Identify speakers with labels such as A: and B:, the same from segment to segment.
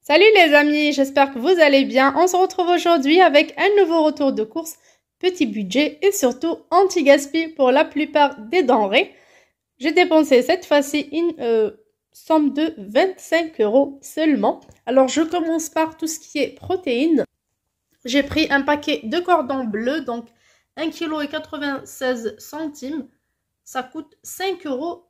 A: Salut les amis, j'espère que vous allez bien. On se retrouve aujourd'hui avec un nouveau retour de course, petit budget et surtout anti-gaspi pour la plupart des denrées. J'ai dépensé cette fois-ci une somme de 25 € seulement. Alors je commence par tout ce qui est protéines. J'ai pris un paquet de cordon bleu, donc 1,96 kg. Ça coûte 5 €.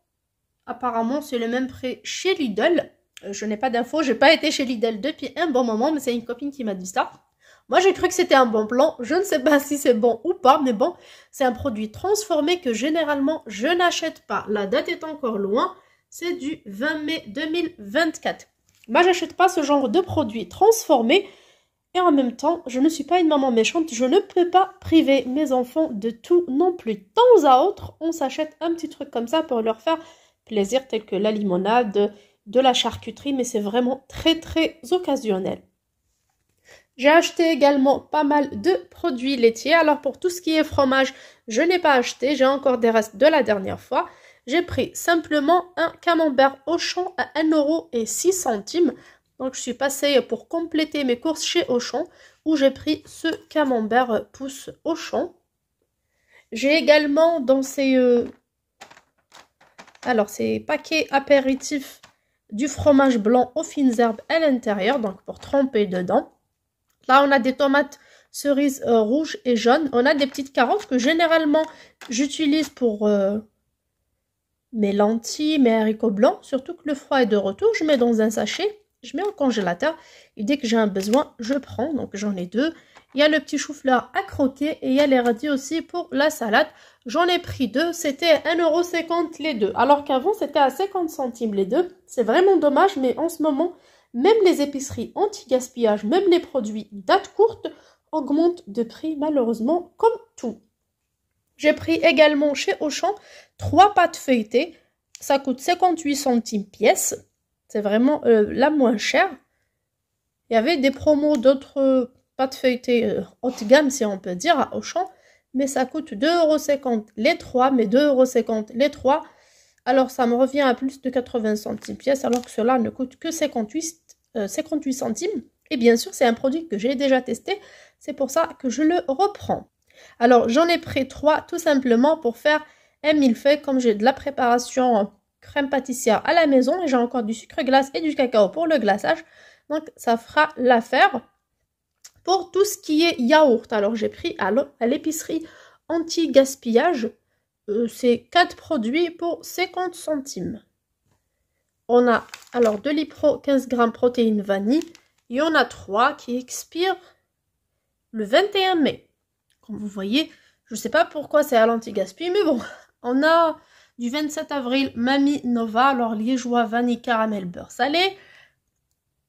A: Apparemment, c'est le même prix chez Lidl. Je n'ai pas d'infos, j'ai pas été chez Lidl depuis un bon moment, mais c'est une copine qui m'a dit ça. Moi, j'ai cru que c'était un bon plan. Je ne sais pas si c'est bon ou pas, mais bon, c'est un produit transformé que généralement, je n'achète pas. La date est encore loin, c'est du 20 mai 2024. Moi, j'achète pas ce genre de produit transformé. Et en même temps, je ne suis pas une maman méchante, je ne peux pas priver mes enfants de tout non plus. De temps à autre, on s'achète un petit truc comme ça pour leur faire plaisir, tel que la limonade, de la charcuterie, mais c'est vraiment très très occasionnel. J'ai acheté également pas mal de produits laitiers. Alors pour tout ce qui est fromage, je n'ai pas acheté, j'ai encore des restes de la dernière fois. J'ai pris simplement un camembert Auchan à 1,06 €. Donc je suis passée pour compléter mes courses chez Auchan, où j'ai pris ce camembert pousse Auchan. J'ai également dans ces paquets apéritifs du fromage blanc aux fines herbes à l'intérieur, donc pour tremper dedans. Là, on a des tomates cerises rouges et jaunes. On a des petites carottes que généralement j'utilise pour mes lentilles, mes haricots blancs. Surtout que le froid est de retour, je mets dans un sachet, je mets au congélateur. Et dès que j'ai un besoin, je prends. Donc j'en ai deux. Il y a le petit chou-fleur à croquer et il y a les radis aussi pour la salade. J'en ai pris deux, c'était à 1,50 € les deux. Alors qu'avant, c'était à 50 centimes les deux. C'est vraiment dommage, mais en ce moment, même les épiceries anti-gaspillage, même les produits date courte, augmentent de prix malheureusement comme tout. J'ai pris également chez Auchan 3 pâtes feuilletées. Ça coûte 58 centimes pièce. C'est vraiment la moins chère. Il y avait des promos d'autres pâtes feuilletées haut de gamme, si on peut dire, à Auchan. Mais ça coûte 2,50 € les 3, mais 2,50 € les 3. Alors ça me revient à plus de 80 centimes pièce, alors que cela ne coûte que 58 centimes. Et bien sûr, c'est un produit que j'ai déjà testé. C'est pour ça que je le reprends. Alors j'en ai pris 3 tout simplement pour faire un millefeuille, comme j'ai de la préparation crème pâtissière à la maison et j'ai encore du sucre glace et du cacao pour le glaçage. Donc ça fera l'affaire. Pour tout ce qui est yaourt, alors j'ai pris à l'épicerie anti-gaspillage, c'est 4 produits pour 50 centimes. On a alors de l'Ipro 15 g protéines vanille. Il y en a 3 qui expirent le 21 mai. Comme vous voyez, je ne sais pas pourquoi c'est à l'anti-gaspi, mais bon. On a du 27 avril Mamie Nova, alors liégeois vanille caramel beurre salé.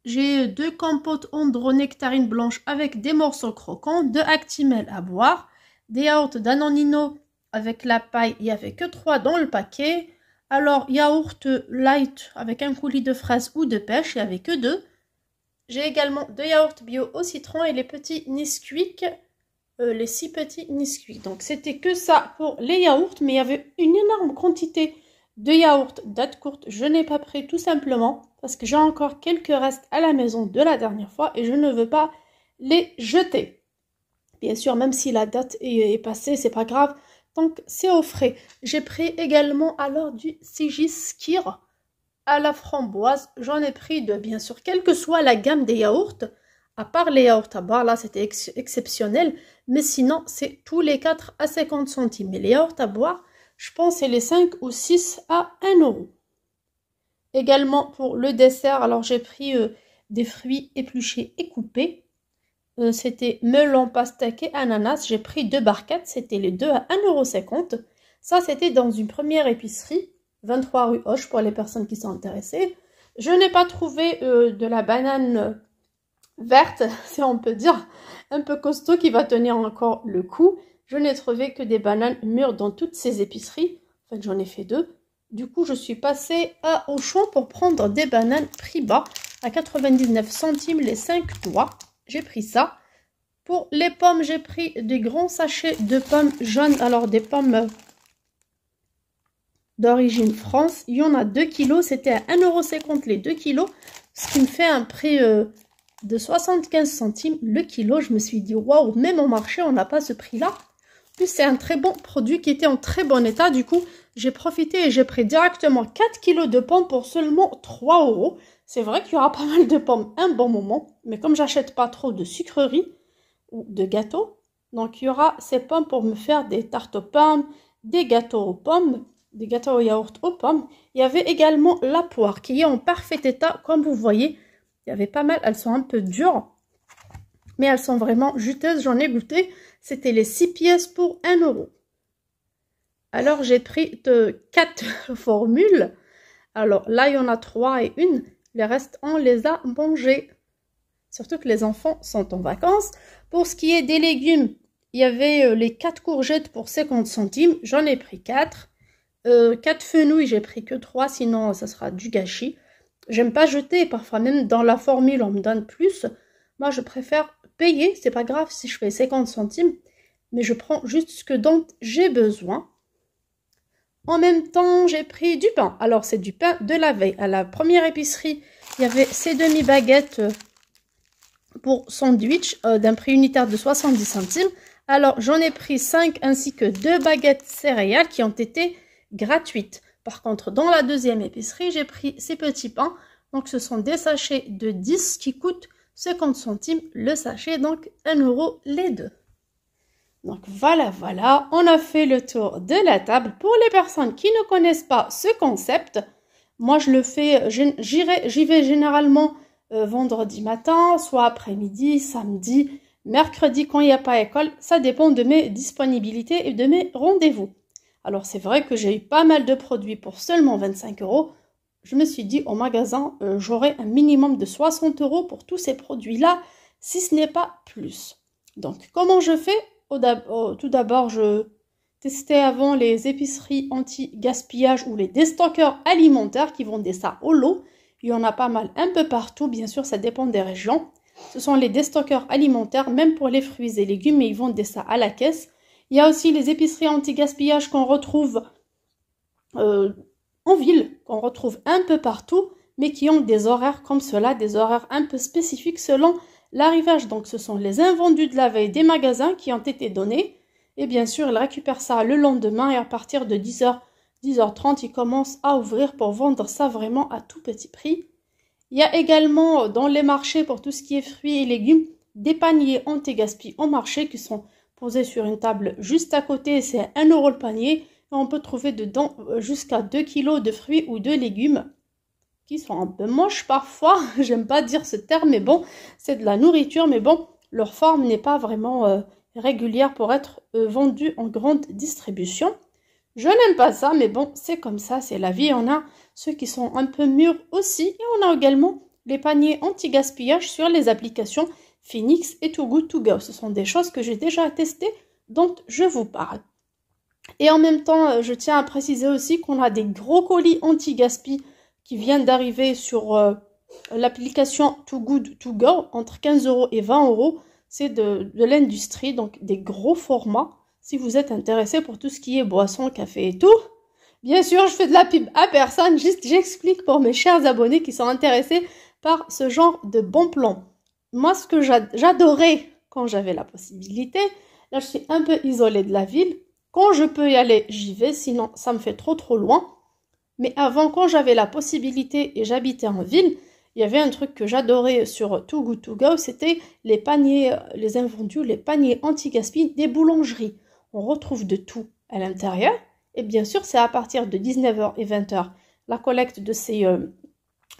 A: J'ai 2 compotes Ondro nectarine blanche avec des morceaux croquants, 2 Actimel à boire, des yaourts Danonino avec la paille, il n'y avait que 3 dans le paquet. Alors yaourt light avec un coulis de fraises ou de pêche, il n'y avait que 2. J'ai également 2 yaourts bio au citron et les petits Nesquik, les 6 petits Nesquik. Donc c'était que ça pour les yaourts, mais il y avait une énorme quantité de yaourts date courte. Je n'ai pas pris tout simplement parce que j'ai encore quelques restes à la maison de la dernière fois et je ne veux pas les jeter. Bien sûr, même si la date est passée, c'est pas grave, tant que c'est au frais. J'ai pris également alors du Sigis Kir à la framboise. J'en ai pris de, bien sûr, quelle que soit la gamme des yaourts, à part les yaourts à boire, là c'était exceptionnel, mais sinon c'est tous les 4 à 50 centimes. Mais les yaourts à boire, je pense c'est les 5 ou 6 à 1 €. Également pour le dessert, alors j'ai pris des fruits épluchés et coupés. C'était melon, pastèque et ananas. J'ai pris 2 barquettes, c'était les deux à 1,50 €. Ça c'était dans une première épicerie, 23 rue Hoche pour les personnes qui sont intéressées. Je n'ai pas trouvé de la banane verte, si on peut dire, un peu costaud qui va tenir encore le coup. Je n'ai trouvé que des bananes mûres dans toutes ces épiceries. En fait, j'en ai fait 2. Du coup, je suis passée à Auchan pour prendre des bananes prix bas à 99 centimes les 5 doigts. J'ai pris ça. Pour les pommes, j'ai pris des grands sachets de pommes jaunes. Alors, des pommes d'origine France. Il y en a 2 kilos. C'était à 1,50 € les 2 kilos. ce qui me fait un prix de 75 centimes le kilo. Je me suis dit, waouh, même au marché, on n'a pas ce prix-là. Puis c'est un très bon produit qui était en très bon état. Du coup, j'ai profité et j'ai pris directement 4 kilos de pommes pour seulement 3 euros. C'est vrai qu'il y aura pas mal de pommes un bon moment. Mais comme j'achète pas trop de sucreries ou de gâteaux, donc il y aura ces pommes pour me faire des tartes aux pommes, des gâteaux aux pommes, des gâteaux au yaourt aux pommes. Il y avait également la poire qui est en parfait état. Comme vous voyez, il y avait pas mal. Elles sont un peu dures, mais elles sont vraiment juteuses. J'en ai goûté. C'était les 6 pièces pour 1 euro. Alors, j'ai pris 4 formules. Alors, là, il y en a 3 et 1. Les restes, on les a mangés. Surtout que les enfants sont en vacances. Pour ce qui est des légumes, il y avait les 4 courgettes pour 50 centimes. J'en ai pris 4. 4 fenouilles, j'ai pris que 3. Sinon, ça sera du gâchis. J'aime pas jeter. Parfois, même dans la formule, on me donne plus. Moi, je préfère payer, c'est pas grave si je fais 50 centimes, mais je prends juste ce dont j'ai besoin. En même temps, j'ai pris du pain. Alors, c'est du pain de la veille. À la première épicerie, il y avait ces demi-baguettes pour sandwich d'un prix unitaire de 70 centimes. Alors, j'en ai pris 5 ainsi que 2 baguettes céréales qui ont été gratuites. Par contre, dans la deuxième épicerie, j'ai pris ces petits pains. Donc, ce sont des sachets de 10 qui coûtent 50 centimes le sachet, donc 1 euro les deux. Donc voilà, on a fait le tour de la table. Pour les personnes qui ne connaissent pas ce concept, moi je le fais, j'y vais généralement vendredi matin, soit après-midi, samedi, mercredi quand il n'y a pas école. Ça dépend de mes disponibilités et de mes rendez-vous. Alors c'est vrai que j'ai eu pas mal de produits pour seulement 25 euros. Je me suis dit, au magasin, j'aurai un minimum de 60 euros pour tous ces produits-là, si ce n'est pas plus. Donc, comment je fais? Tout d'abord, je testais avant les épiceries anti-gaspillage ou les déstockeurs alimentaires qui vendaient ça au lot. Il y en a pas mal un peu partout, bien sûr, ça dépend des régions. Ce sont les déstockeurs alimentaires, même pour les fruits et légumes, mais ils vendaient ça à la caisse. Il y a aussi les épiceries anti-gaspillage qu'on retrouve en ville, qu'on retrouve un peu partout, mais qui ont des horaires comme cela, des horaires un peu spécifiques selon l'arrivage. Donc ce sont les invendus de la veille des magasins qui ont été donnés. Et bien sûr, ils récupèrent ça le lendemain et à partir de 10h, 10h30, ils commencent à ouvrir pour vendre ça vraiment à tout petit prix. Il y a également dans les marchés pour tout ce qui est fruits et légumes, des paniers anti-gaspi au marché qui sont posés sur une table juste à côté. C'est 1 euro le panier. On peut trouver dedans jusqu'à 2 kilos de fruits ou de légumes qui sont un peu moches parfois. J'aime pas dire ce terme, mais bon, c'est de la nourriture. Mais bon, leur forme n'est pas vraiment régulière pour être vendue en grande distribution. Je n'aime pas ça, mais bon, c'est comme ça, c'est la vie. On a ceux qui sont un peu mûrs aussi. Et on a également les paniers anti-gaspillage sur les applications Phoenix et Too Good To Go. Ce sont des choses que j'ai déjà testées, dont je vous parle. Et en même temps, je tiens à préciser aussi qu'on a des gros colis anti-gaspi qui viennent d'arriver sur l'application Too Good To Go, entre 15 euros et 20 euros. C'est de l'industrie, donc des gros formats. Si vous êtes intéressé pour tout ce qui est boisson, café et tout. Bien sûr, je fais de la pub à personne, juste j'explique pour mes chers abonnés qui sont intéressés par ce genre de bons plans. Moi, ce que j'adorais quand j'avais la possibilité, là je suis un peu isolée de la ville. Quand je peux y aller, j'y vais, sinon ça me fait trop loin. Mais avant, quand j'avais la possibilité et j'habitais en ville, il y avait un truc que j'adorais sur Too Good To Go, c'était les paniers, les invendus, les paniers anti-gaspi des boulangeries. On retrouve de tout à l'intérieur. Et bien sûr, c'est à partir de 19h et 20h, la collecte de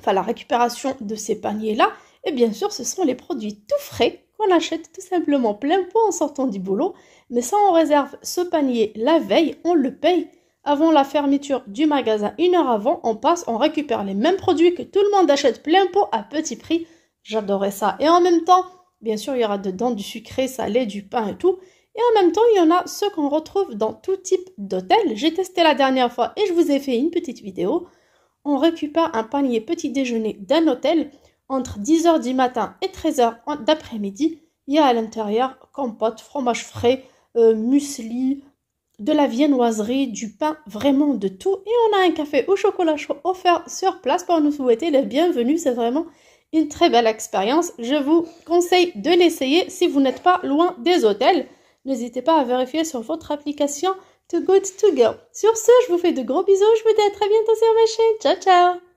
A: la récupération de ces paniers-là. Et bien sûr, ce sont les produits tout frais qu'on achète tout simplement plein pot en sortant du boulot. Mais ça, on réserve ce panier la veille, on le paye avant la fermeture du magasin. 1 heure avant, on passe, on récupère les mêmes produits que tout le monde achète plein pot à petit prix. J'adorais ça. Et en même temps, bien sûr, il y aura dedans du sucré, salé, du pain et tout. Et en même temps, il y en a ceux qu'on retrouve dans tout type d'hôtel. J'ai testé la dernière fois et je vous ai fait une petite vidéo. On récupère un panier petit déjeuner d'un hôtel entre 10h du matin et 13h d'après-midi. Il y a à l'intérieur compote, fromage frais, muesli, de la viennoiserie, du pain, vraiment de tout. Et on a un café au chocolat chaud offert sur place pour nous souhaiter la bienvenue. C'est vraiment une très belle expérience. Je vous conseille de l'essayer si vous n'êtes pas loin des hôtels. N'hésitez pas à vérifier sur votre application Too Good To Go. Sur ce, je vous fais de gros bisous. Je vous dis à très bientôt sur ma chaîne. Ciao, ciao!